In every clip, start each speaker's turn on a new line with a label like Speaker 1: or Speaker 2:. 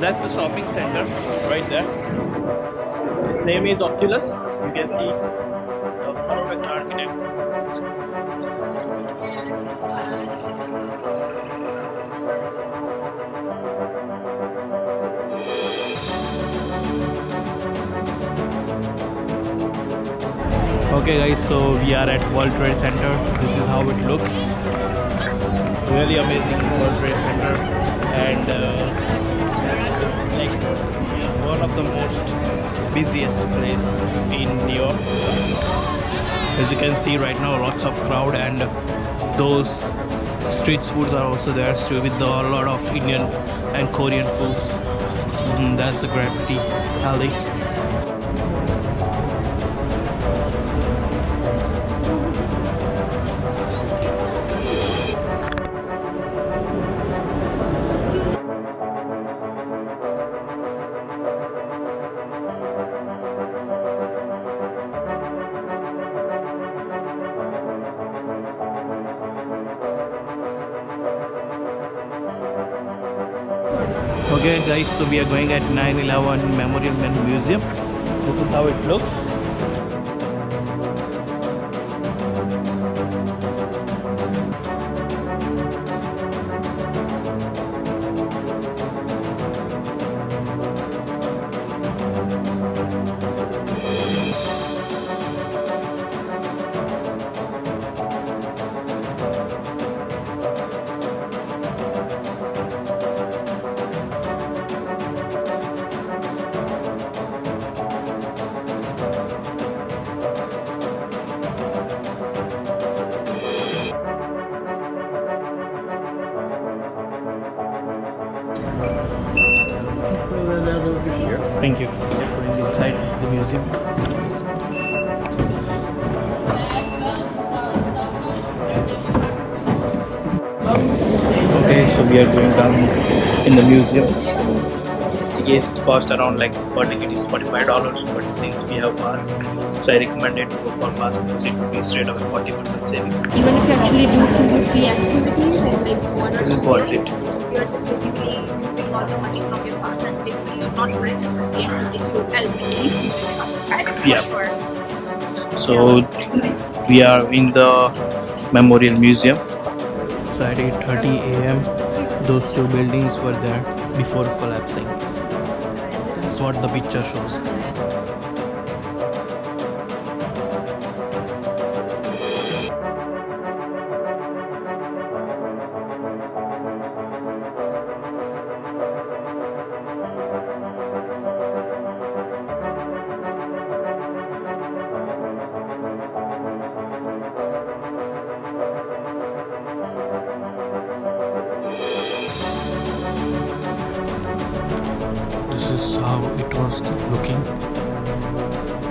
Speaker 1: That's the shopping center right there. Its name is Oculus. You can see the perfect architect. Okay guys, so we are at World Trade Center. This is how it looks. Really amazing World Trade Center, and like one of the most busiest place in New York. As you can see right now, lots of crowd, and those street foods are also there too, with a lot of Indian and Korean foods. That's the graffiti alley. Okay guys, so we are going at 9/11 Memorial Museum. This is how it looks. Thank you. We are going inside the museum. Okay, so we are going down in the museum. Tickets cost around like per ticket is $45, but since we have pass, so I recommend it to go for pass because it will be straight away 40% saving.
Speaker 2: Even if you actually do some free activities and like one or
Speaker 1: This is
Speaker 2: two
Speaker 1: worth
Speaker 2: years,
Speaker 1: it.
Speaker 2: you're just basically using all the money from your pass, and basically you're not rent the activities you will at least keep it up. For
Speaker 1: Yeah.
Speaker 2: sure.
Speaker 1: So we are in the Memorial Museum. So at 8:30 a.m. those two buildings were there before collapsing. This is what the picture shows. This is how it was looking.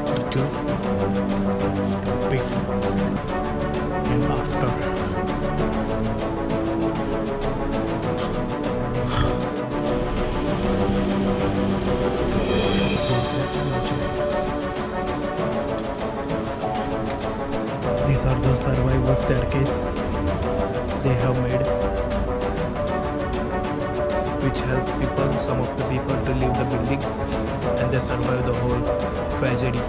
Speaker 1: The two before and after. These are the survival staircase they have made, which help people, some of the people, to leave the building and they survive the whole tragedy.